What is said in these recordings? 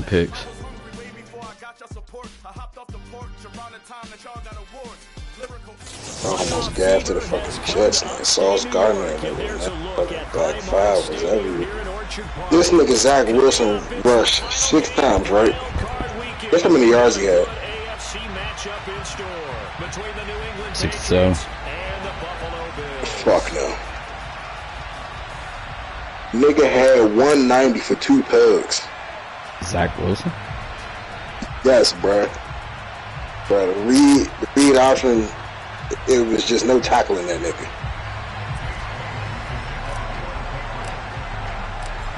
picks. I almost gaffed to the fucking Jets, man. Sauce Gardner and that fucking Black 5 was everywhere. This nigga Zach Wilson rushed 6 times, right? Guess how many yards he had? 67. Fuck no. Nigga had 190 for 2 tugs. Zach Wilson? Yes, bruh. But the read option, it was just no tackling that nigga.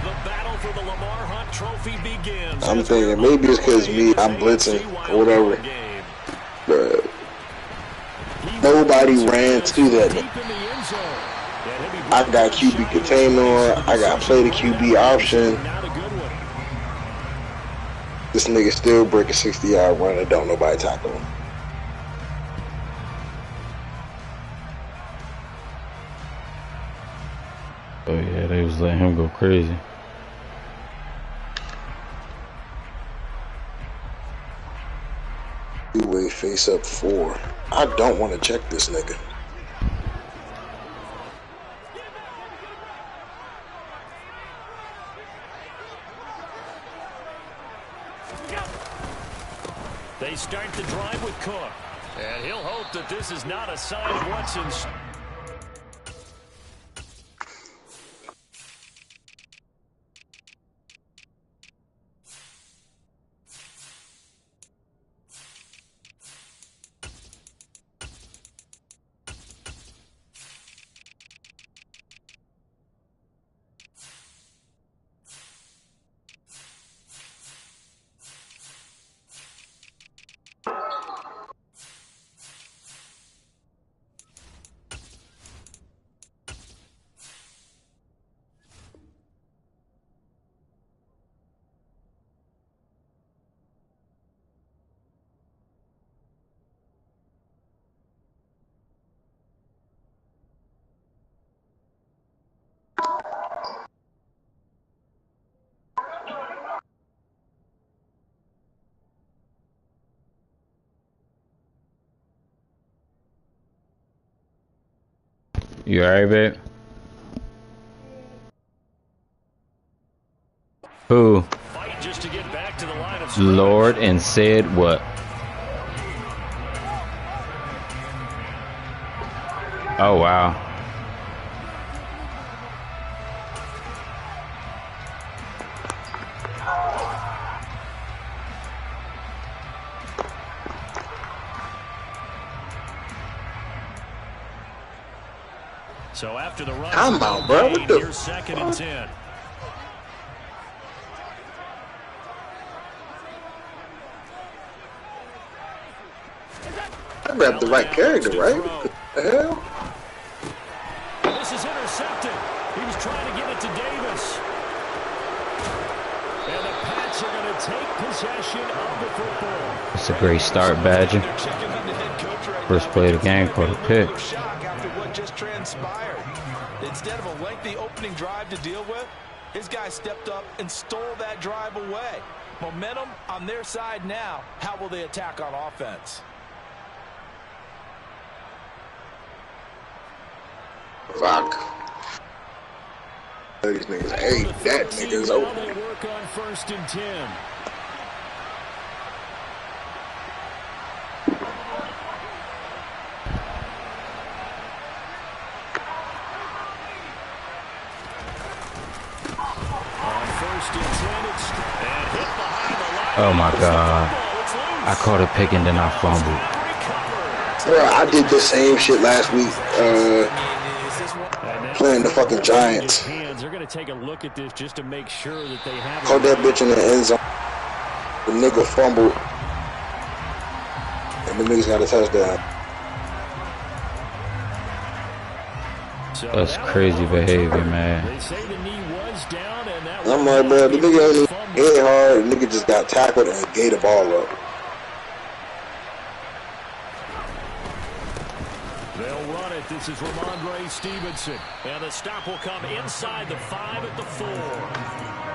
The battle for the Lamar Hunt Trophy begins. I'm thinking maybe it's because I'm blitzing or whatever. But nobody ran to that nigga. I got QB container, I got play the QB option. This nigga still break a 60-yard run and don't nobody tackle him. Oh yeah, they was letting him go crazy. Two-way face up 4. I don't want to check this nigga. They start the drive with Cook. And he'll hope that this is not a sign of what's in. You alright, babe? Who? Just to get back to the line of Lord and said what? Oh wow. So after the run, Come on, bro. What the here's 2nd and 10. I grabbed the right character, right? What the hell? This is intercepted. He was trying to get it to Davis. And the Pats are going to take possession of the football. It's a great start, Badger. First play of the game, caught a pick. After what just transpired. Instead of a lengthy opening drive to deal with, his guy stepped up and stole that drive away. Momentum on their side now. How will they attack on offense? Fuck. These niggas, hey, that nigga's open. They work on 1st and 10. Oh my god. I caught a pick and then I fumbled. Bro, I did the same shit last week, playing the fucking Giants. They're going to take a look at this just to make sure that they have. Caught that bitch in the end zone. The nigga fumbled. And the niggas got a touchdown. That's crazy behavior, man. They say the knee was down and that I'm like, bro, the nigga ain't even hit hard. The nigga just got tackled and gave the ball up. They'll run it. This is Ramondre Stevenson. And the stop will come inside the 5 at the 4.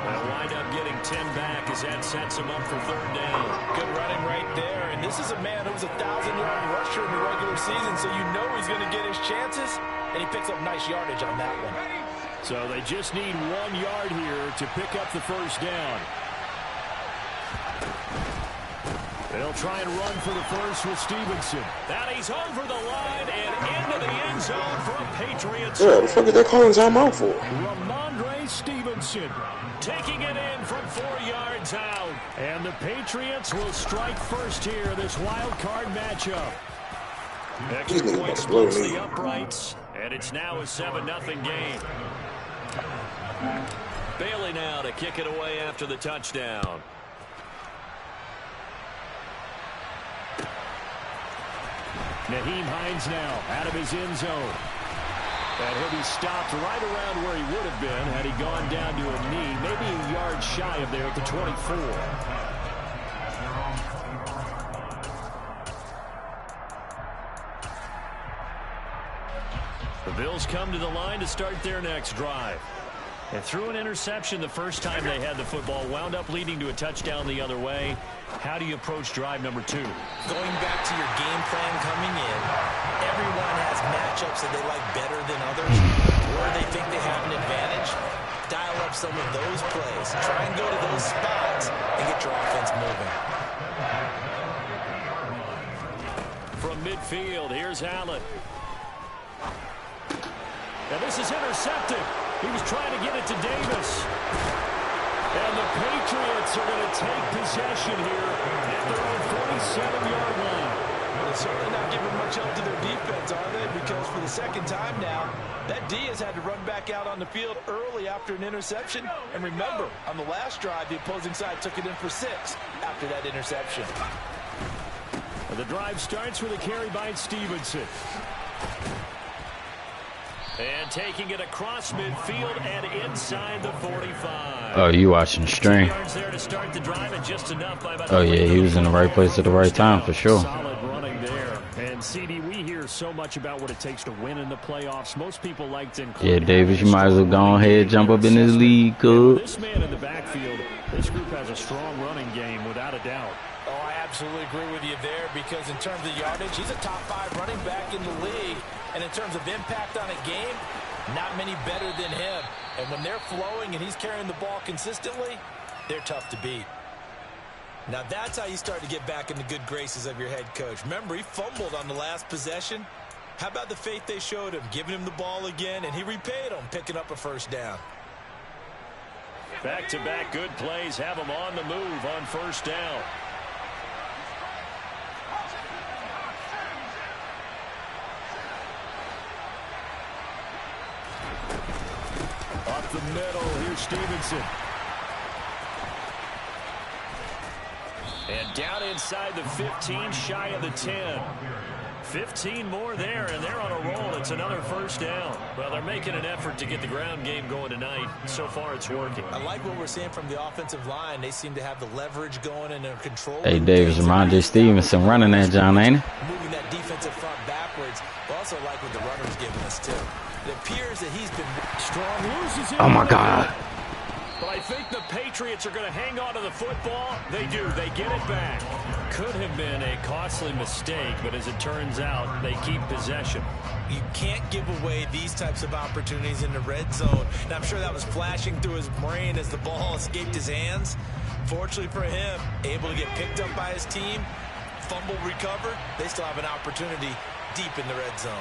They'll wind up getting 10 back as that sets him up for 3rd down. Good running right there. And this is a man who was a 1,000-yard rusher in the regular season, so you know he's going to get his chances. And he picks up nice yardage on that one. So they just need 1 yard here to pick up the 1st down. They'll try and run for the first with Stevenson. That he's over the line and into the end zone for a Patriots. Yeah, the fuck is that calling timeout for? Ramondre Stevenson taking it in from 4 yards out. And the Patriots will strike first here, this wild card matchup. Extra point splits the uprights, and it's now a 7-0 game. Bailey now to kick it away after the touchdown. Naheem Hines now out of his end zone. And he'll be stopped right around where he would have been had he gone down to a knee, maybe a yard shy of there at the 24. The Bills come to the line to start their next drive. And threw an interception the first time they had the football, wound up leading to a touchdown the other way. How do you approach drive number 2? Going back to your game plan coming in, everyone has matchups that they like better than others, where they think they have an advantage. Dial up some of those plays. Try and go to those spots and get your offense moving. From midfield, here's Allen. Now this is intercepted. He was trying to get it to Davis. And the Patriots are going to take possession here at their own 47-yard line. Well, they're certainly not giving much help to their defense, are they? Because for the second time now, that D has had to run back out on the field early after an interception. And remember, on the last drive, the opposing side took it in for 6 after that interception. The drive starts with a carry by Stevenson. And taking it across midfield and inside the 45. Oh, you watching the stream. There to start the drive and just enough by about Oh, yeah, he was in the right place at the right time for sure. Solid running there. And, CD, we hear so much about what it takes to win in the playoffs. Most people like to include... Yeah, Davis, you might as well go ahead, jump up in this league, cuz. This man in the backfield, this group has a strong running game, without a doubt. Oh, I absolutely agree with you there, because in terms of yardage, he's a top 5 running back in the league. And in terms of impact on a game, not many better than him. And when they're flowing and he's carrying the ball consistently, they're tough to beat. Now that's how you start to get back in the good graces of your head coach. Remember, he fumbled on the last possession. How about the faith they showed him, giving him the ball again, and he repaid them, picking up a 1st down. Back-to-back good plays have him on the move on 1st down. Up the middle, here's Stevenson. And down inside the 15, shy of the 10. 15 more there, and they're on a roll. It's another 1st down. Well, they're making an effort to get the ground game going tonight. So far, it's working. I like what we're seeing from the offensive line. They seem to have the leverage going and they're controlling. Hey, Davis, Ramondre Stevenson running that, John, ain't it? Moving that defensive front backwards. But also like what the runner's giving us, too. It appears that he's been strong. Loses it. Oh, my God. But I think the Patriots are going to hang on to the football. They do. They get it back. Could have been a costly mistake, but as it turns out, they keep possession. You can't give away these types of opportunities in the red zone. And I'm sure that was flashing through his brain as the ball escaped his hands. Fortunately for him, able to get picked up by his team, fumble recovered. They still have an opportunity deep in the red zone.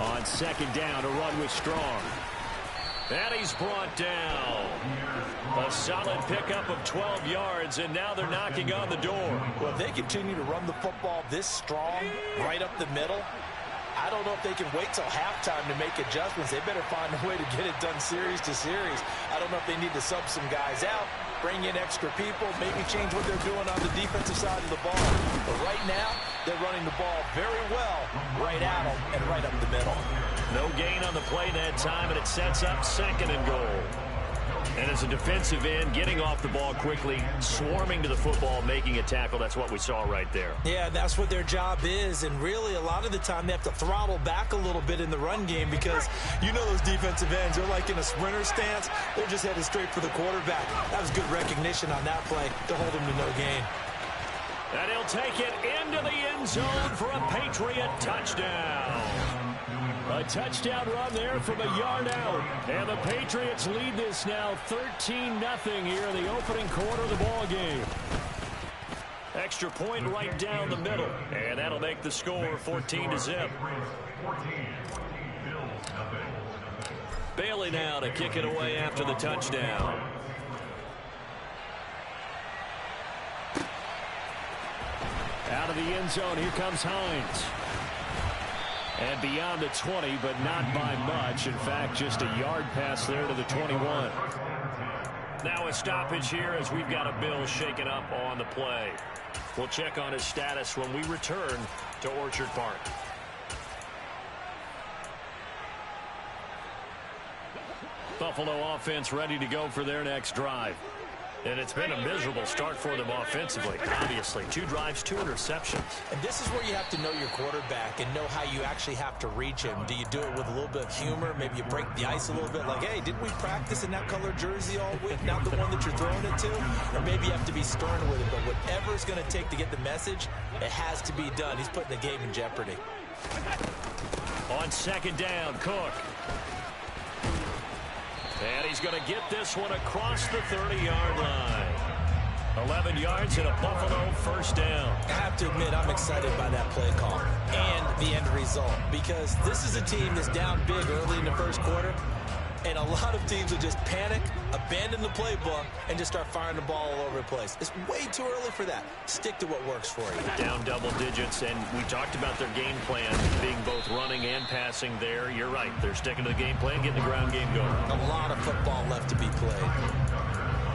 On 2nd down, a run with Strong. And he's brought down. A solid pickup of 12 yards, and now they're knocking on the door. Well, if they continue to run the football this strong, right up the middle, I don't know if they can wait till halftime to make adjustments. They better find a way to get it done series to series. I don't know if they need to sub some guys out, bring in extra people, maybe change what they're doing on the defensive side of the ball. But right now, they're running the ball very well right at them and right up the middle. No gain on the play that time, and it sets up 2nd and goal. And as a defensive end, getting off the ball quickly, swarming to the football, making a tackle, that's what we saw right there. Yeah, that's what their job is. And really, a lot of the time, they have to throttle back a little bit in the run game because you know those defensive ends, they're like in a sprinter stance. They're just headed straight for the quarterback. That was good recognition on that play to hold him to no gain. And he'll take it into the end zone for a Patriot touchdown. A touchdown run there from a yard out. And the Patriots lead this now 13-0 here in the opening quarter of the ball game. Extra point right down the middle. And that'll make the score 14-0. Bailey now to kick it away after the touchdown. Out of the end zone, here comes Hines. And beyond the 20, but not by much. In fact, just a yard pass there to the 21. Now a stoppage here as we've got a Bill shaken up on the play. We'll check on his status when we return to Orchard Park. Buffalo offense ready to go for their next drive. And it's been a miserable start for them offensively, obviously. 2 drives, 2 interceptions. And this is where you have to know your quarterback and know how you actually have to reach him. Do you do it with a little bit of humor? Maybe you break the ice a little bit like, hey, didn't we practice in that color jersey all week? Not the one that you're throwing it to? Or maybe you have to be stern with it. But whatever it's going to take to get the message, it has to be done. He's putting the game in jeopardy. On second down, Cook. And he's going to get this one across the 30-yard line. 11 yards and a Buffalo first down. I have to admit, I'm excited by that play call and the end result because this is a team that's down big early in the first quarter, and a lot of teams will just panic, abandon the playbook, and just start firing the ball all over the place. It's way too early for that. Stick to what works for you. Down double digits, and we talked about their game plan being both running and passing there. You're right. They're sticking to the game plan, getting the ground game going. A lot of football left to be played.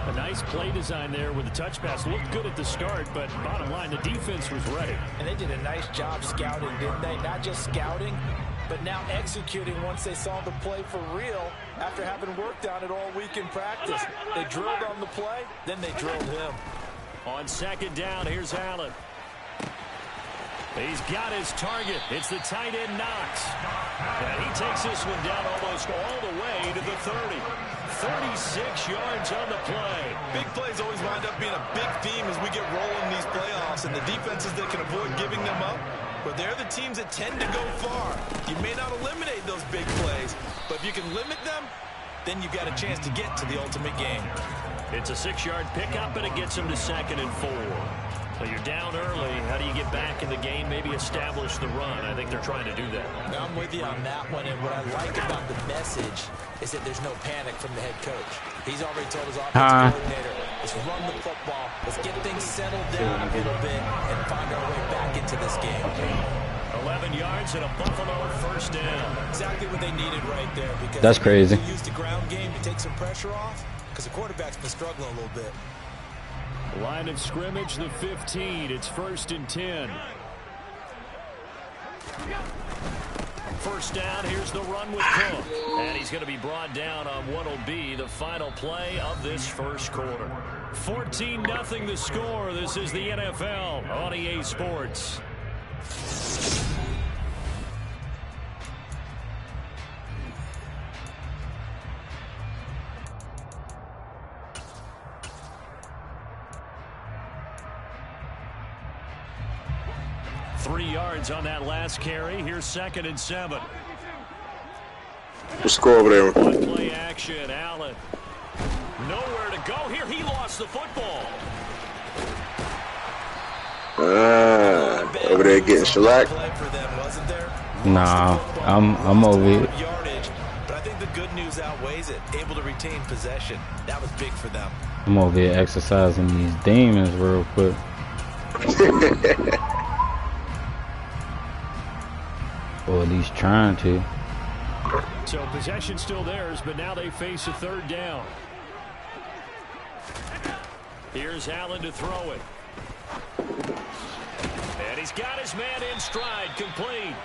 A nice play design there with the touch pass. Looked good at the start, but bottom line, the defense was ready. And they did a nice job scouting, didn't they? Not just scouting, but now executing once they saw the play for real after having worked on it all week in practice. They drilled on the play, then they drilled him. On second down, here's Allen. He's got his target. It's the tight end Knox. And he takes this one down almost all the way to the 30. 36 yards on the play. Big plays always wind up being a big theme as we get rolling these playoffs, and the defenses that can avoid giving them up, but they're the teams that tend to go far. You may not eliminate those big plays, but if you can limit them, then you've got a chance to get to the ultimate game. It's a 6-yard pickup, and it gets them to 2nd and 4. So you're down early. How do you get back in the game? Maybe establish the run. I think they're trying to do that. Now, I'm with you on that one, and what I like about the message is that there's no panic from the head coach. He's already told his offensive coordinator, let's run the football, let's get things settled down a little bit, and find our way back into this game. 11 yards and a Buffalo first down. Exactly what they needed right there. Because that's crazy. Use the ground game to take some pressure off because the quarterback's been struggling a little bit. Line of scrimmage, the 15. It's 1st and 10. First down, here's the run with Cook. And he's going to be brought down on what will be the final play of this first quarter. 14-0 the score. This is the NFL on EA Sports. Three yards on that last carry. Here's 2nd and 7. What's the score over there? One play action. Allen. Nowhere to go here. He lost the football. Over there getting shellacked. Nah, I'm over it. But I think the good news outweighs it. Able to retain possession. That was big for them. I'm over here exercising these demons real quick. Or at least trying to. So possession still theirs, but now they face a 3rd down. Here's Allen to throw it. And he's got his man in stride, complete.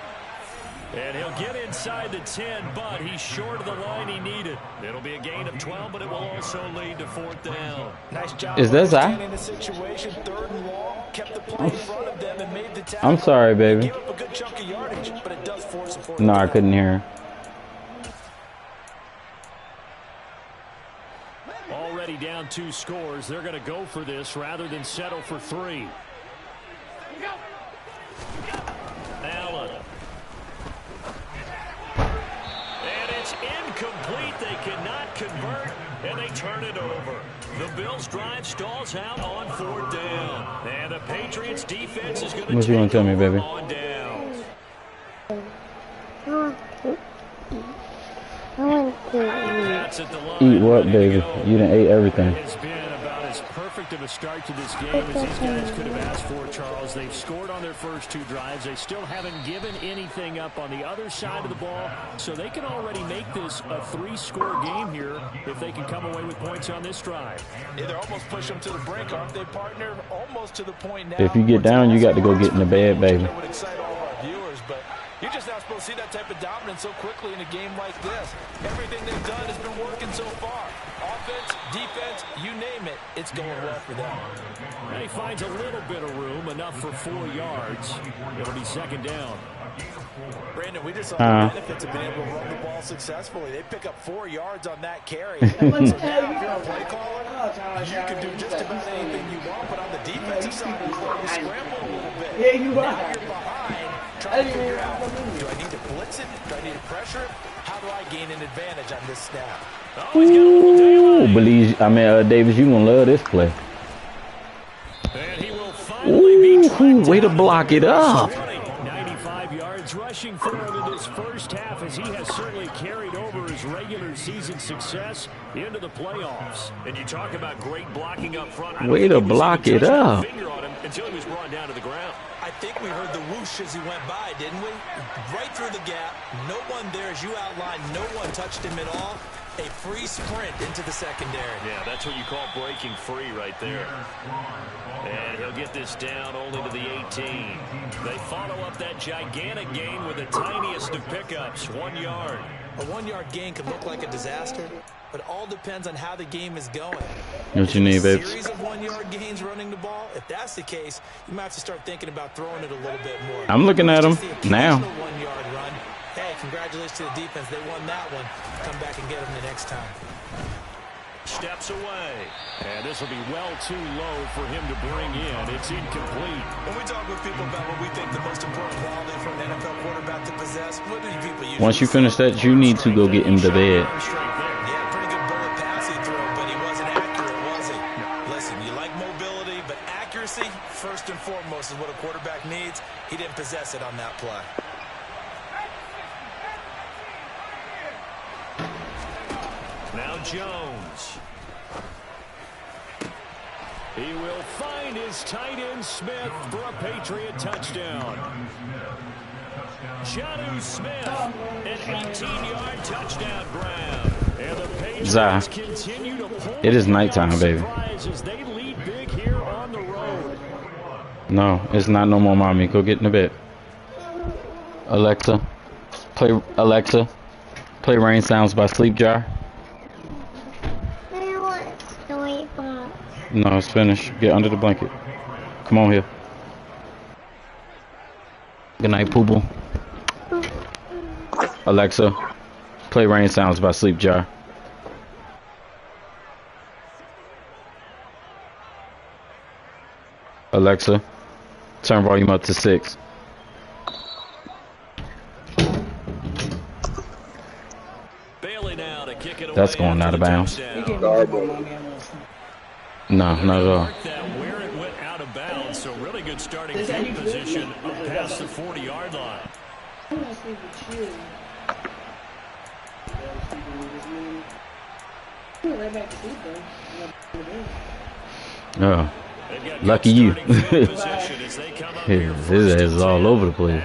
And he'll get inside the 10, but he's short of the line he needed. It'll be a gain of 12, but it will also lead to 4th down. Nice job. Is that Zach? The situation, 3rd and long, kept the play in front of them and made the tackle. I'm sorry, baby. Gave up a good chunk of yardage, but it does force a 4th No, I down. couldn't hear. Already down 2 scores. They're going to go for this rather than settle for 3. Allen. And it's incomplete. They cannot convert, and they turn it over. The Bills' drive stalls out on 4th down. And the Patriots' defense is going to What you want to tell me, baby? on downs. That's at the line. Eat what, Ready to baby? go. You done ate everything. It has been about as perfect of a start to this game as these guys could have asked for, Charles. They've scored on their first 2 drives. They still haven't given anything up on the other side of the ball, so they can already make this a 3-score game here if they can come away with points on this drive. Yeah, they're almost pushing them to the brink, aren't they, partner? Almost to the point now. If you get down, you got to go get in the bed, baby. That would excite all of our viewers, but you're just not supposed to see that type of dominance so quickly in a game like this. Everything they've done has been working so far. Offense, defense, you name it, it's going well for them. And he finds a little bit of room, enough for 4 yards. It'll be 2nd down. Brandon, we just saw the benefits of being able to run the ball successfully. They pick up 4 yards on that carry. So now, if you're a play caller, you can do just about anything you want, but on the defensive side of the ball, you scramble a little bit. Now you're behind, trying to figure out, do I need to blitz it? Do I need to pressure it? How do I gain an advantage on this snap? Oh, he's got a little Ooh, daylight. Davis, you gonna love this play. And he will finally be Ooh, way to block it up. 95 yards rushing for him in this first half, as he has certainly carried over his regular season success into the playoffs. And you talk about great blocking up front. Way to block it up. Finger on him until he was brought down to the ground. I think we heard the whoosh as he went by, didn't we? Right through the gap. No one there, as you outlined. No one touched him at all. A free sprint into the secondary. Yeah, that's what you call breaking free right there. And he'll get this down only to the 18. They follow up that gigantic gain with the tiniest of pickups, 1 yard. A 1-yard gain could look like a disaster, but all depends on how the game is going. What you need, babe? A series of 1-yard gains running the ball, if that's the case, you might have to start thinking about throwing it a little bit more. I'm looking at him now. 1-yard run. Hey, congratulations to the defense. They won that one. Come back and get them the next time. Steps away. And this will be well too low for him to bring in. It's incomplete. When we talk with people about what we think the most important quality for an NFL quarterback to possess, what do people usually Once you finish that, you need to go get in the bed. Yeah, pretty good bullet pass he threw, but he wasn't accurate, was he? Listen, you like mobility, but accuracy, first and foremost, is what a quarterback needs. He didn't possess it on that play. Now Jones. He will find his tight end Smith for a Patriot touchdown. Jonnu Smith, an 18-yard touchdown grab. And the Patriots continue to pull it is nighttime, baby. as they lead big here on the road. No, it's not no more, mommy. Go get in the bed. Alexa, play Rain Sounds by Sleep Jar. No, it's finished. Get under the blanket. Come on here. Good night, Pooble. Alexa, play Rain Sounds by Sleep Jar. Alexa, turn volume up to 6. Bailey now to kick it away. That's going out of bounds. No, not at all. Where it went out of bounds, so really good starting field position up past the 40-yard line. Oh, lucky you. His ass is all over the place.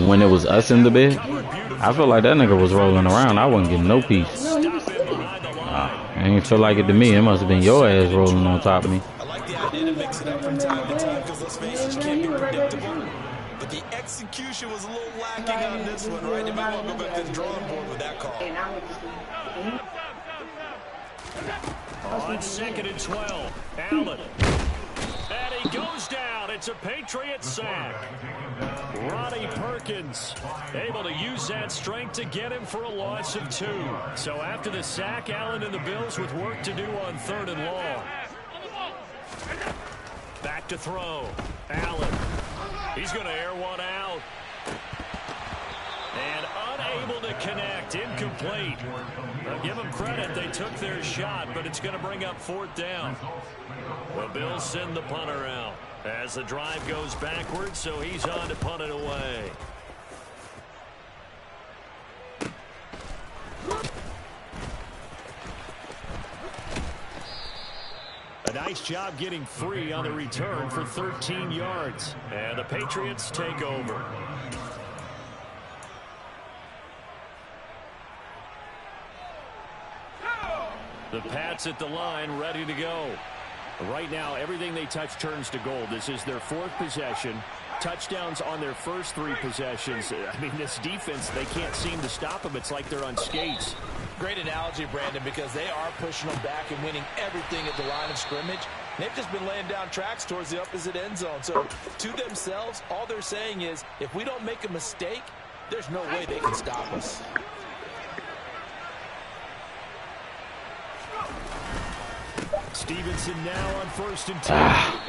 When it was us in the bed, I felt like that nigga was rolling around. I wasn't getting no peace. I ain't feel like it to me. It must have been your ass rolling on top of me. I like the idea to mix it up from time to time. because let's face it, you can't be predictable. But the execution was a little lacking on this one, right? They might want to go back to the drawing board with that call. On 2nd and 12, Allen. And he goes down. It's a Patriot sack. Ronnie Perkins able to use that strength to get him for a loss of 2. So after the sack, Allen and the Bills with work to do on 3rd and long. Back to throw. Allen. He's going to air one out. And unable to connect. Incomplete. Now give them credit. They took their shot, but it's going to bring up 4th down. The Bills send the punter out as the drive goes backwards, so he's on to punt it away. A nice job getting free on the return for 13 yards. And the Patriots take over. The Pats at the line, ready to go. Right now, everything they touch turns to gold. This is their 4th possession. Touchdowns on their first 3 possessions. I mean, this defense, they can't seem to stop them. It's like they're on skates. Great analogy, Brandon, because they are pushing them back and winning everything at the line of scrimmage. They've just been laying down tracks towards the opposite end zone. So to themselves, all they're saying is, if we don't make a mistake, there's no way they can stop us. Stevenson now on 1st and 10.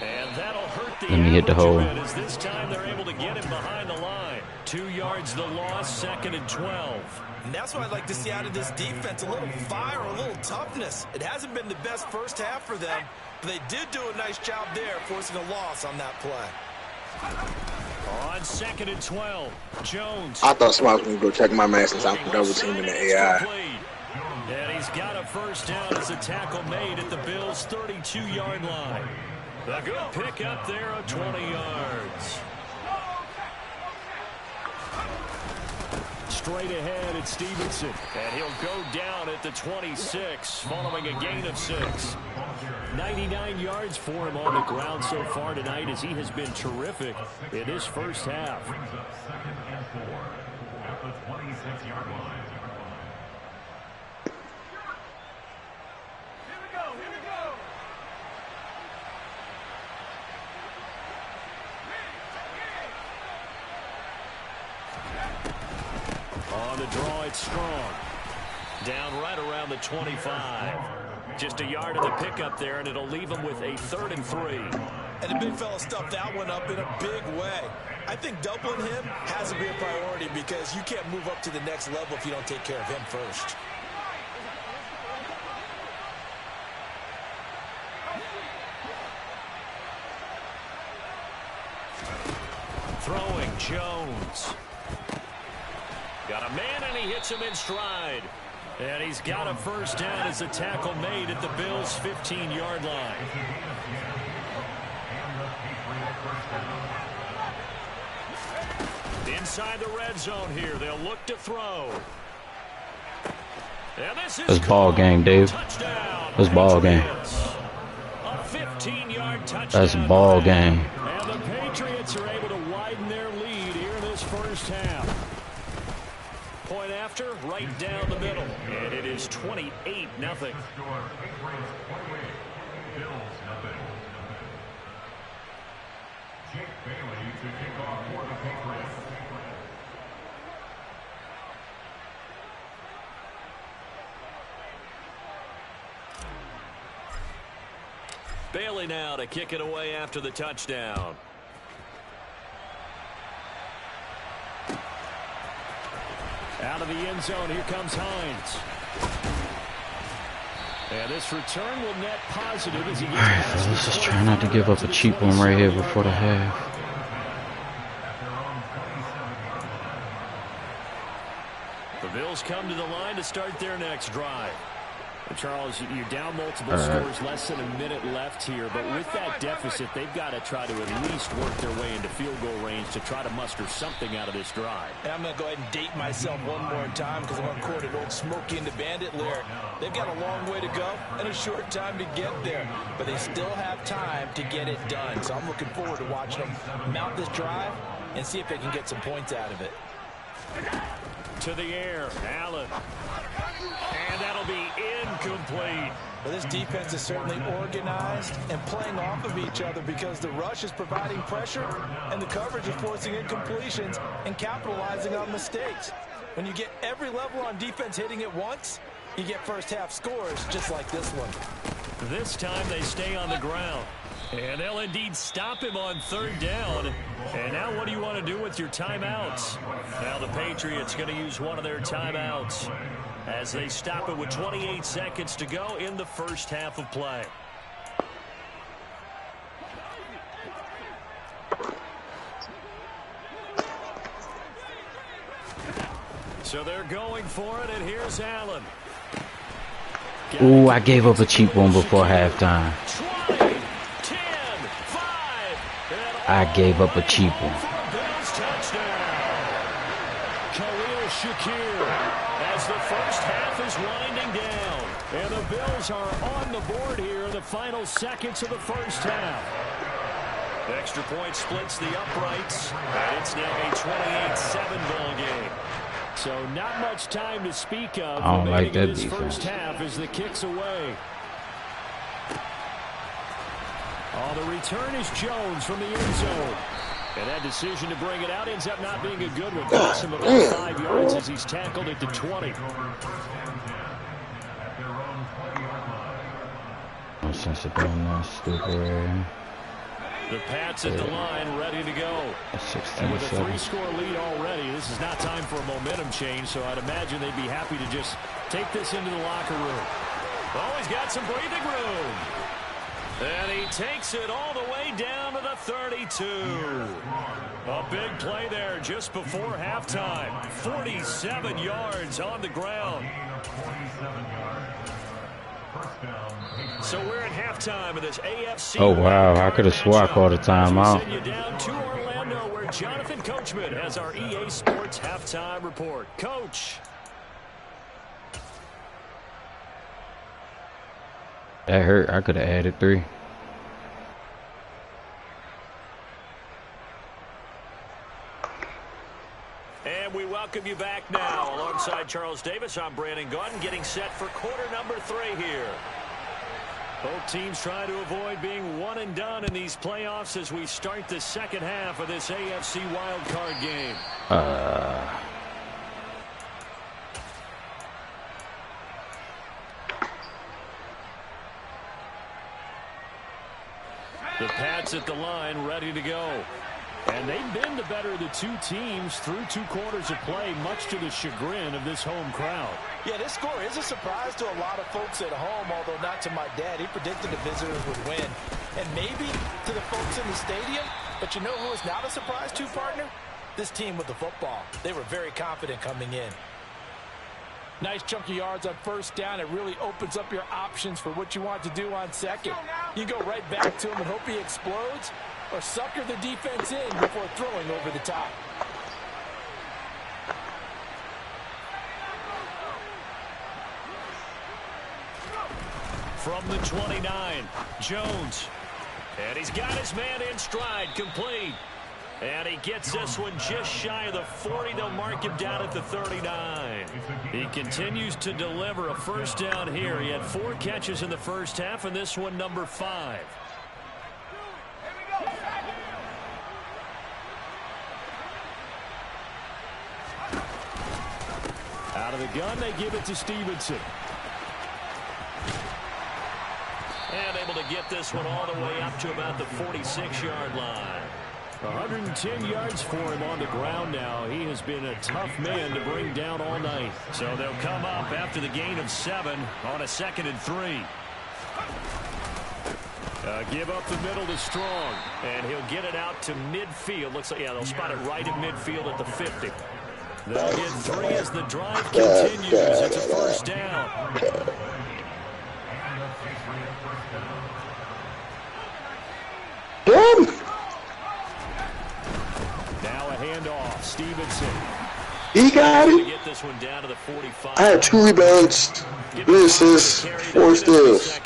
And that'll hurt the Let me hit the hole. as this time they're able to get him behind the line. 2 yards the loss, 2nd and 12. And that's what I'd like to see out of this defense. A little fire, a little toughness. It hasn't been the best first half for them, but they did do a nice job there, forcing a loss on that play. On 2nd and 12, Jones. I thought somebody was going to go check my man since I'm double teaming the AI. And he's got a 1st down as a tackle made at the Bills' 32-yard line. A good pick up there of 20 yards. Straight ahead at Stevenson. And he'll go down at the 26 following a gain of 6. 99 yards for him on the ground so far tonight as he has been terrific in this first half. At the 26-yard line. On the draw, it's Strong. Down right around the 25. Just a yard of the pickup there, and it'll leave him with a 3rd and 3. And the big fella stuffed that one up in a big way. I think doubling him has to be a priority because you can't move up to the next level if you don't take care of him first. Throwing, Jones. Got a man, and he hits him in stride. And he's got a 1st down as a tackle made at the Bills' 15-yard line. Inside the red zone here, they'll look to throw. And this is ball game, Dave. That's ball game. A 15-yard touchdown. That's ball game. And the Patriots are able to widen their lead here in this first half. Point after, right down the middle. And it is 28-0. Bailey now to kick it away after the touchdown. Out of the end zone, here comes Hines. And this return will net positive as he gets past. Let's just try not to give up a cheap one right here before the half. The Bills come to the line to start their next drive. Charles, you're down multiple scores, less than a minute left here, but with that deficit, they've got to try to at least work their way into field goal range to try to muster something out of this drive. And I'm going to go ahead and date myself one more time because I'm going to quote an old Smokey and the Bandit lyric. They've got a long way to go and a short time to get there, but they still have time to get it done. So I'm looking forward to watching them mount this drive and see if they can get some points out of it. To the air, Allen. And that'll be incomplete. Well, this defense is certainly organized and playing off of each other because the rush is providing pressure and the coverage is forcing incompletions and capitalizing on mistakes. When you get every level on defense hitting at once, you get first half scores just like this one. This time they stay on the ground. And they'll indeed stop him on third down. And now what do you want to do with your timeouts? Now the Patriots going to use one of their timeouts as they stop it with 28 seconds to go in the first half of play. So they're going for it, and here's Allen. Ooh, I gave up a cheap one before halftime. I gave up a cheap one. Khalil Shakir as the first half is winding down. And the Bills are on the board here in the final seconds of the first half. Extra point splits the uprights. And it's now a 28-7 ball game. So not much time to speak of. I don't like that defense. defense. First half as the kick's away. Oh, the return is Jones from the end zone. And that decision to bring it out ends up not being a good one. Costs him about 5 yards as he's tackled at the 20. No sense of doing that stupid. The Pats at the line, ready to go. And with a 3-score lead already, this is not time for a momentum change, so I'd imagine they'd be happy to just take this into the locker room. Oh, he's got some breathing room. And he takes it all the way down to the 32. A big play there just before halftime. 47 yards on the ground. So we're at halftime of this AFC. Oh, wow. I could have swore I called a timeout. Send you down to Orlando where Jonathan Coachman has our EA Sports halftime report. Coach. That hurt. I could have added 3. And we welcome you back now. Alongside Charles Davis, I'm Brandon Gordon, getting set for quarter number 3 here. Both teams trying to avoid being one and done in these playoffs as we start the second half of this AFC wildcard game. The Pats at the line, ready to go. And they've been the better of the two teams through 2 quarters of play, much to the chagrin of this home crowd. Yeah, this score is a surprise to a lot of folks at home, although not to my dad. He predicted the visitors would win. And maybe to the folks in the stadium. But you know who is not a surprise to, partner? This team with the football. They were very confident coming in. Nice chunk of yards on first down. It really opens up your options for what you want to do on second. You go right back to him and hope he explodes, or sucker the defense in before throwing over the top. From the 29, Jones. And he's got his man in stride, complete. And he gets this one just shy of the 40. They'll mark him down at the 39. He continues to deliver a first down here. He had 4 catches in the first half, and this one number 5. Out of the gun, they give it to Stevenson. And able to get this one all the way up to about the 46-yard line. 110 yards for him on the ground now. He has been a tough man to bring down all night. So they'll come up after the gain of 7 on a 2nd and 3. Give up the middle to Strong. And he'll get it out to midfield. Looks like, yeah, they'll spot it right at midfield at the 50. They'll get 3 as the drive continues. It's a first down. He got it. I had 2 rebounds, 3 assists, 4 steals.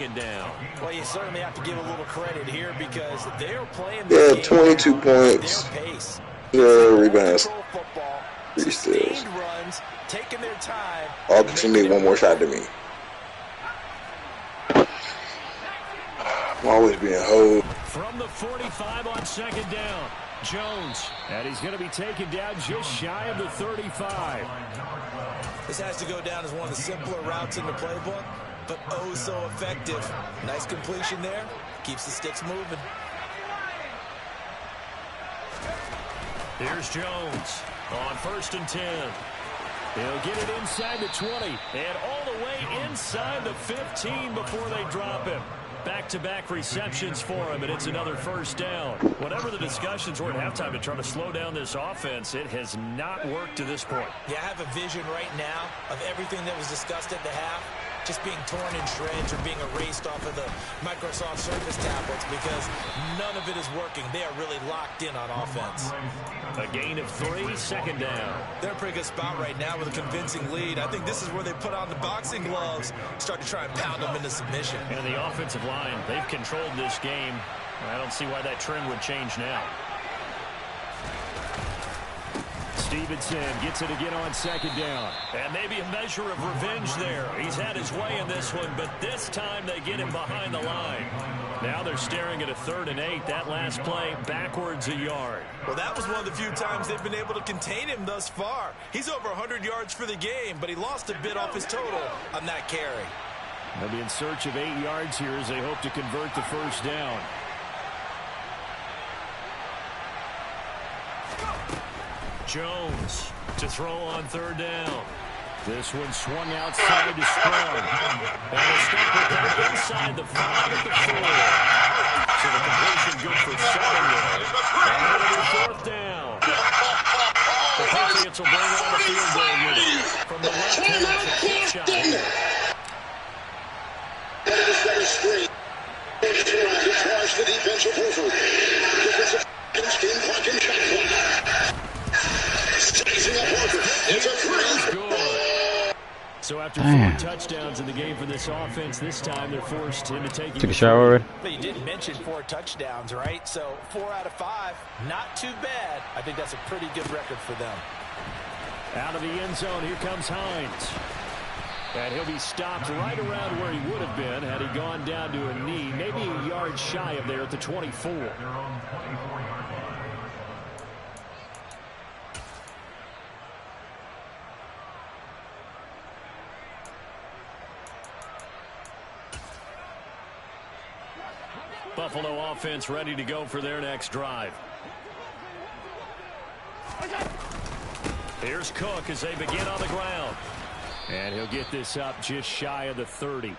Well, you certainly have to give a little credit here because they're playing Yeah, this 22 game points. at their pace. 0 rebounds, Football, 3 steals. runs, taking their time. All because he made 1 more shot than me. I'm always being hoed. From the 45 on 2nd down, Jones. And he's going to be taken down just shy of the 35. This has to go down as one of the simpler routes in the playbook, but oh so effective. Nice completion there. Keeps the sticks moving. Here's Jones on 1st and 10. He'll get it inside the 20 and all the way inside the 15 before they drop him. Back-to-back receptions for him, and it's another 1st down. Whatever the discussions were at halftime to try to slow down this offense, it has not worked to this point. Yeah, I have a vision right now of everything that was discussed at the half just being torn in shreds or being erased off of the Microsoft Surface tablets because none of it is working. They are really locked in on offense. A gain of 3, 2nd down. They're in a pretty good spot right now with a convincing lead. I think this is where they put on the boxing gloves, start to try and pound them into submission. And the offensive line, they've controlled this game. I don't see why that trend would change now. Stevenson gets it again on 2nd down. And maybe a measure of revenge there. He's had his way in this one, but this time they get him behind the line. Now they're staring at a 3rd and 8. That last play backwards a yard. Well, that was one of the few times they've been able to contain him thus far. He's over 100 yards for the game, but he lost a bit off his total on that carry. They'll be in search of 8 yards here as they hope to convert the 1st down. Jones to throw on 3rd down. This one swung outside to Strong. And a stop with that inside the 5 at the 4. So the completion good for 7 there. And it'll be 4th down. The Patriots will bring on the field goal unit from the left hash of kick shot. The defensive over. Game clock and shot clock. It's a free. So after 4 touchdowns in the game for this offense, this time they're forced him to take Took a shower already? But you didn't mention 4 touchdowns, right? So 4 out of 5, not too bad. I think that's a pretty good record for them. Out of the end zone, here comes Hines. And he'll be stopped right around where he would have been had he gone down to a knee, maybe a yard shy of there at the 24. Buffalo offense ready to go for their next drive. Here's Cook as they begin on the ground. And he'll get this up just shy of the 30.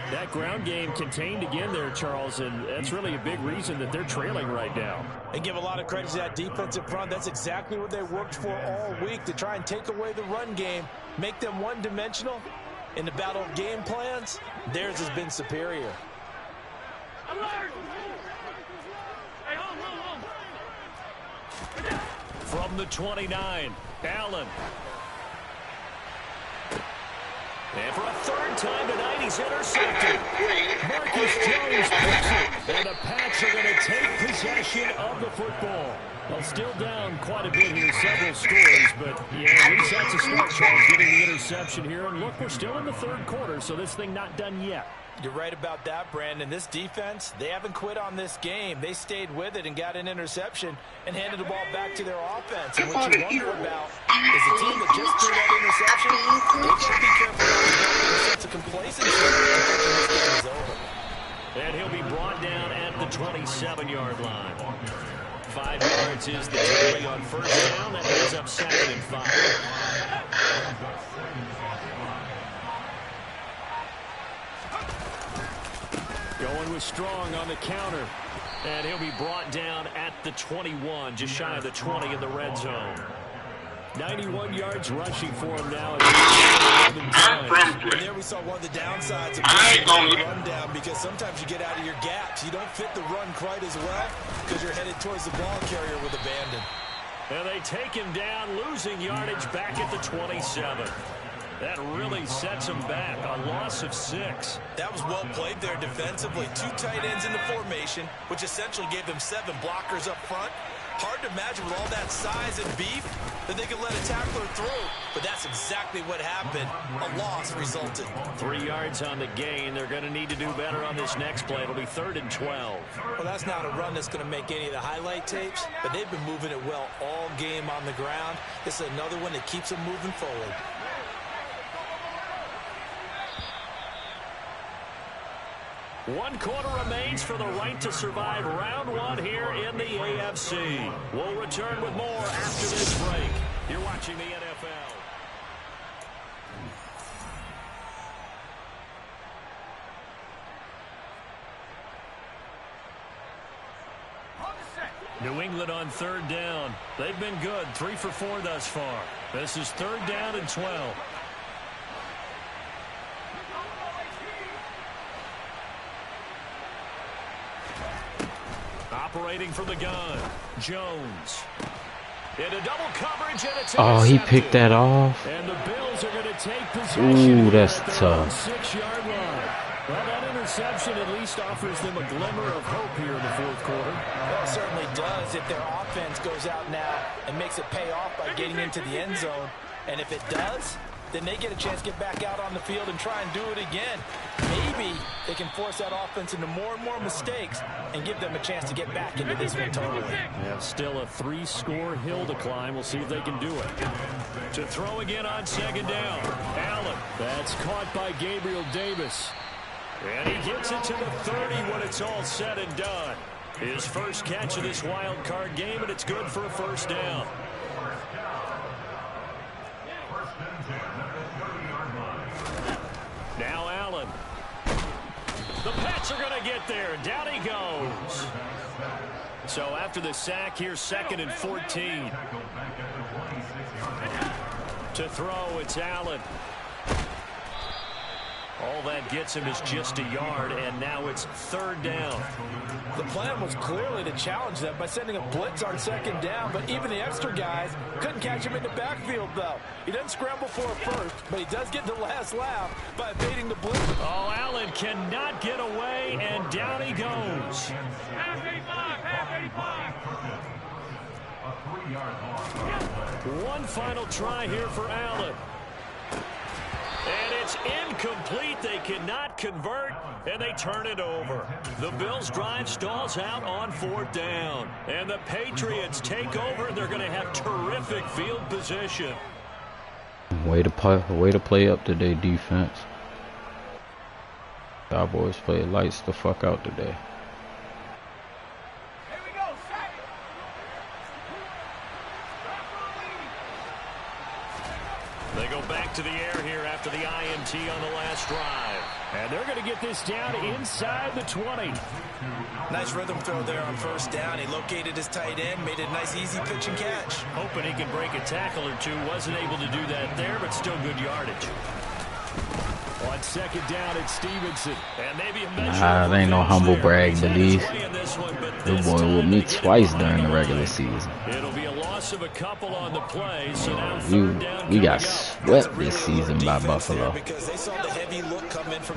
That ground game contained again there, Charles, and that's really a big reason that they're trailing right now. And give a lot of credit to that defensive front. That's exactly what they worked for all week, to try and take away the run game, make them one-dimensional. In the battle of game plans, theirs has been superior. From the 29, Allen. And for a 3rd time tonight, he's intercepted. Marcus Jones picks it. And the Pats are going to take possession of the football. Well, still down quite a bit here, several scores, but yeah, at least that's a start, Charles, getting the interception here. And look, we're still in the 3rd quarter, so this thing not done yet. You're right about that, Brandon. This defense, they haven't quit on this game. They stayed with it and got an interception and handed the ball back to their offense. And what you wonder about is the team that just threw that interception, they got to be careful not to get a sense of complacency thinking this game is over. And he'll be brought down at the 27-yard line. 5 yards is the carry on 1st down. That brings up 2nd and 5. Going with Strong on the counter. And he'll be brought down at the 21, just shy of the 20 in the red zone. 91 yards rushing for him now. And there we saw one of the downsides of the run down, because sometimes you get out of your gaps. You don't fit the run quite as well because you're headed towards the ball carrier with abandon. And they take him down, losing yardage back at the 27. That really sets him back. A loss of 6. That was well played there defensively. 2 tight ends in the formation, which essentially gave them 7 blockers up front. Hard to imagine with all that size and beef that they could let a tackler through. But that's exactly what happened. A loss resulted. 3 yards on the gain. They're going to need to do better on this next play. It'll be 3rd and 12. Well, that's not a run that's going to make any of the highlight tapes, but they've been moving it well all game on the ground. This is another one that keeps them moving forward. One quarter remains for the right to survive round 1 here in the AFC. We'll return with more after this break. You're watching the NFL. New England on 3rd down. They've been good, 3 for 4 thus far. This is 3rd down and 12. Operating from the gun, Jones. Into double coverage, and it's Oh, he picked that off. And the Bills are going to take possession. Ooh, that's at their tough. 6-yard line. Well, that interception at least offers them a glimmer of hope here in the 4th quarter. Well, it certainly does if their offense goes out now and makes it pay off by getting into the end zone. And if it does, then they get a chance to get back out on the field and try and do it again. Maybe they can force that offense into more and more mistakes and give them a chance to get back into this one totally. Yeah, still a 3-score hill to climb. We'll see if they can do it. To throw again on 2nd down. Allen. That's caught by Gabriel Davis. And he gets it to the 30 when it's all said and done. His first catch of this wild card game, and it's good for a 1st down. Now Allen. The Pats are going to get there. Down he goes. So after the sack, here's 2nd and 14. To throw, it's Allen. All that gets him is just a yard, and now it's 3rd down. The plan was clearly to challenge them by sending a blitz on 2nd down, but even the extra guys couldn't catch him in the backfield, though. He doesn't scramble for a first, but he does get the last laugh by evading the blitz. Oh, Allen cannot get away, and down he goes. One final try here for Allen. And it's incomplete. They cannot convert, and they turn it over. The Bills' drive stalls out on 4th down. And the Patriots take over, and they're going to have terrific field position. Way to play up today, defense. Cowboys play lights the fuck out today. They go back to the air here after the INT on the last drive. And they're going to get this down inside the 20. Nice rhythm throw there on 1st down. He located his tight end, made it a nice easy pitch and catch. Hoping he could break a tackle or two. Wasn't able to do that there, but still good yardage. On 2nd down, it's Stevenson. And maybe Nah, it ain't no humble brag, but the boy with me twice during the regular season. It'll be a loss of a couple on the play, so now we got swept this season by Buffalo.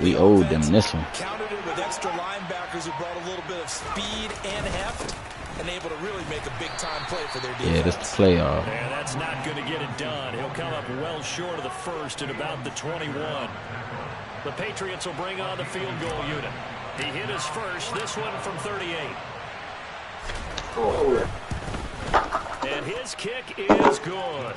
We owed them this one. Countered it with extra linebackers who brought a little bit of speed and heft and able to really make a big-time play for their defense. Yeah, that's the playoff. And that's not going to get it done. He'll come up well short of the 1st at about the 21. The Patriots will bring on the field goal unit. He hit his first, this one from 38. And his kick is good.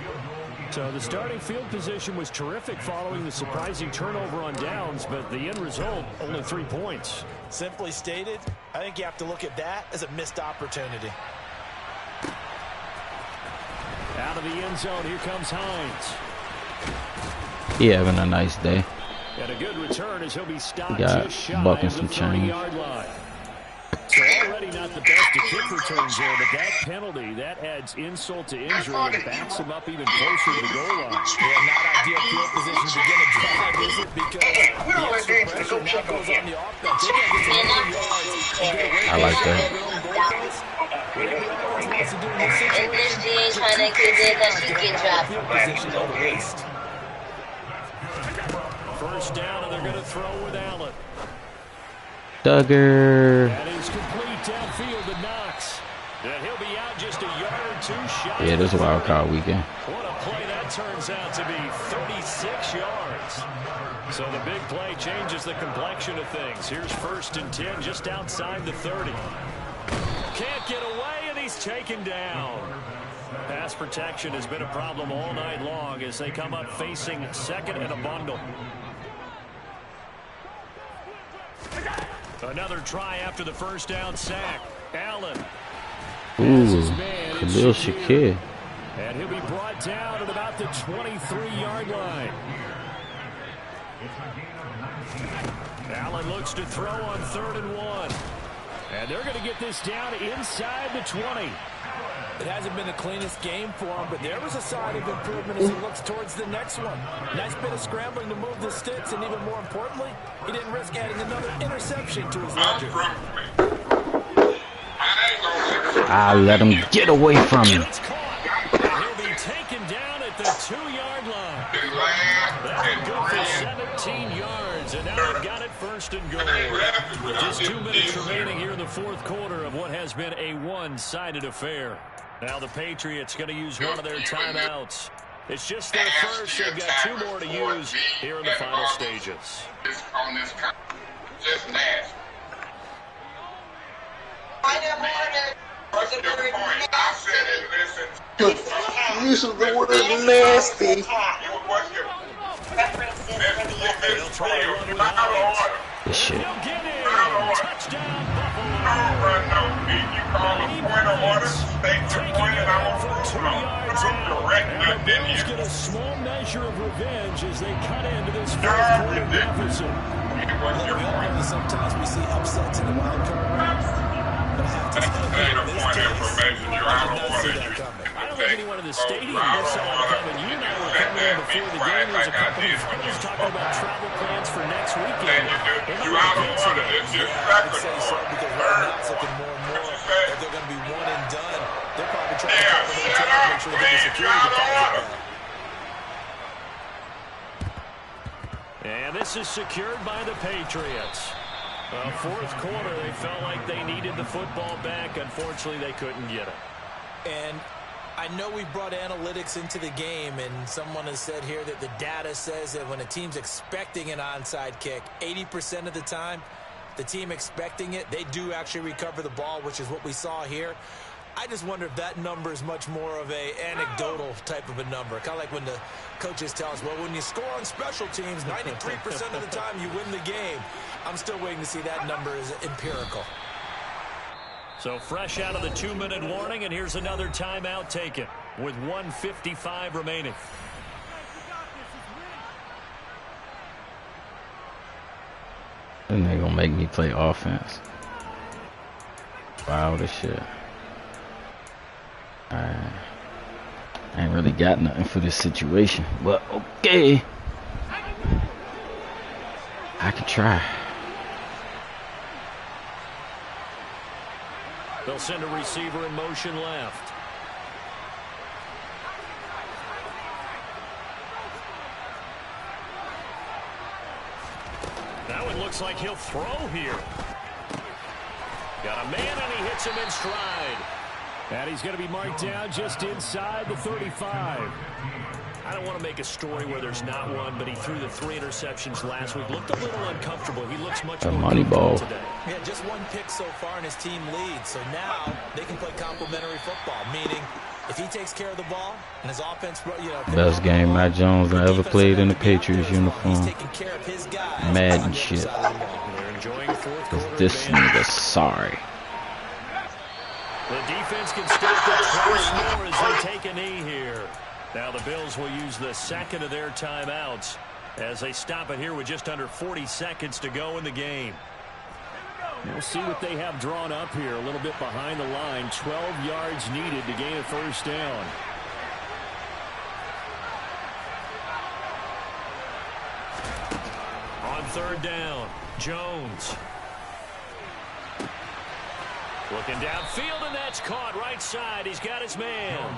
So the starting field position was terrific following the surprising turnover on downs, but the end result, only 3 points. Simply stated, I think you have to look at that as a missed opportunity. Out of the end zone, here comes Hines. He having a nice day. And a good return as he'll be stopped Got just shy bucking of the some change. 30-yard line. So already not the best of kick returns there, but that penalty, that adds insult to injury and backs him up even closer to the goal line. Yeah, not ideal field position to begin a drive, is it? Because the extra pressure now goes on the offense. They got to get some yards. I like that. And then she ain't trying to kick it because she get dropped. First down, and they're going to throw with Allen. Duggar. That is complete downfield to Knox. And he'll be out just a yard or two shy. Yeah, this is wild card weekend. What a play that turns out to be, 36 yards. So the big play changes the complexion of things. Here's 1st and 10 just outside the 30. Can't get away, and he's taken down. Pass protection has been a problem all night long as they come up facing 2nd and a bundle. Another try after the first down sack. Allen. Ooh, Khalil Shakir. And he'll be brought down at about the 23-yard line. Allen looks to throw on 3rd and 1. And they're going to get this down inside the 20. It hasn't been the cleanest game for him, but there was a sign of improvement as he looks towards the next one. Nice bit of scrambling to move the sticks, and even more importantly, he didn't risk adding another interception to his ledger. I let him get away from me. It's caught. He'll be taken down at the 2-yard line. That'll go for 17 yards, and now they've got it 1st and goal. Just 2 minutes remaining here in the 4th quarter of what has been a one-sided affair. Now the Patriots going to use one of their timeouts. It's just their first. They've got 2 more to use here in the final stages. Just nasty. Use of the word nasty. This shit. Touchdown, The Bills get a small measure of revenge as they cut into this 4th quarter deficit. Sometimes we see upsets in the wild card round. But I have to say, in this case, I did not see that coming. I don't think anyone in the stadium saw it coming. You and I were coming in before the game. There was a couple of friends talking about travel plans for next weekend. You out of order. It's Yeah, I would say so because right now it's looking more and more like they're going to be one and done. They're probably trying to cover the hotel to make sure they get the security deposit back. And this is secured by the Patriots. 4th quarter, they felt like they needed the football back. Unfortunately, they couldn't get it. And I know we brought analytics into the game, and someone has said here that the data says that when a team's expecting an onside kick, 80% of the time, the team expecting it, they do actually recover the ball, which is what we saw here. I just wonder if that number is much more of a anecdotal type of a number. Kind of like when the coaches tell us, well, when you score on special teams, 93% of the time you win the game. I'm still waiting to see that number is empirical. So fresh out of the 2-minute warning, and here's another timeout taken with 1:55 remaining. And they gonna make me play offense. Wow, this shit. I ain't really got nothing for this situation, but okay. I can try. They'll send a receiver in motion left. Now it looks like he'll throw here. Got a man, and he hits him in stride. And he's going to be marked down just inside the 35. I don't want to make a story where there's not one, but he threw the 3 interceptions last week. Looked a little uncomfortable. He looks much more money ball today. Yeah, just 1 pick so far, and his team leads. So now they can play complementary football, meaning if he takes care of the ball and his offense, best game Matt Jones ever played in the Patriots uniform. Madden shit. Cause this nigga sorry. The defense can start to press more as they take a knee here. Now the Bills will use the second of their timeouts as they stop it here with just under 40 seconds to go in the game. We'll see what they have drawn up here. A little bit behind the line. 12 yards needed to gain a first down. On 3rd down, Jones. Looking downfield, and that's caught right side. He's got his man.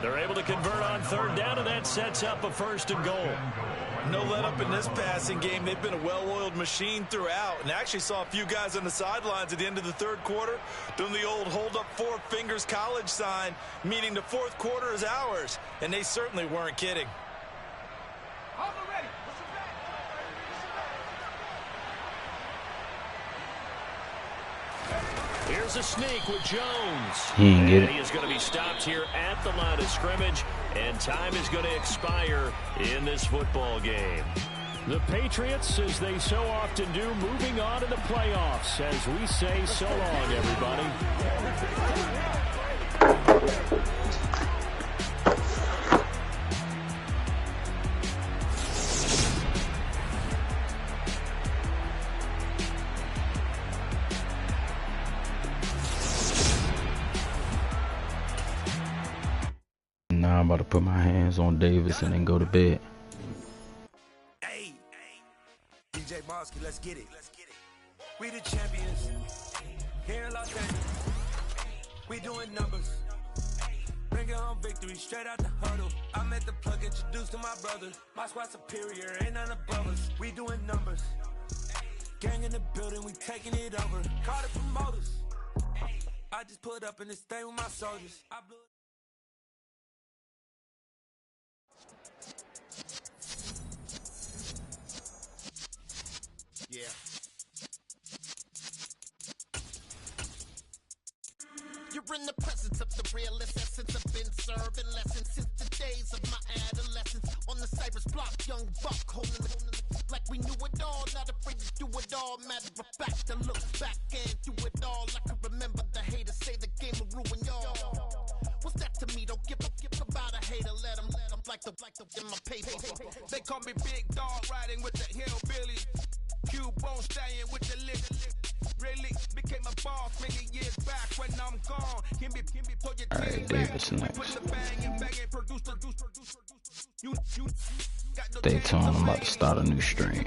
They're able to convert on third down, and that sets up a 1st and goal. No let up in this passing game. They've been a well-oiled machine throughout, and actually saw a few guys on the sidelines at the end of the third quarter doing the old hold up 4 fingers college sign, meaning the fourth quarter is ours, and they certainly weren't kidding. Here's a sneak with Jones. He didn't get it. He is going to be stopped here at the line of scrimmage, and time is going to expire in this football game. The Patriots, as they so often do, moving on to the playoffs. As we say, so long, everybody. Now I'm about to put my hands on Davis and then go to bed. Hey, DJ Mosky, let's get it. We the champions here in Los Angeles. We doing numbers. Bring it home victory straight out the huddle. I'm at the plug, introduced to my brothers. My squad superior, ain't none above us. We doing numbers. Gang in the building, we taking it over. Call the promoters. I just put up in this thing with my soldiers. I blew Yeah. You're in the presence of the realest essence. I've been serving lessons since the days of my adolescence. On the Cyrus block, young buck holding the like we knew it all. Not afraid to do it all. Matter of fact, to look back and do it all. I can remember the haters say the game will ruin y'all. What's that to me? Don't give about a hater. Let them like the in my paper. They call me Big Dog, riding with the hillbilly. Cubone staying with the lick. Really became a boss many years back when I'm gone. Can be pull your Alright, Davis next. Stay tuned, I'm about to start a new stream.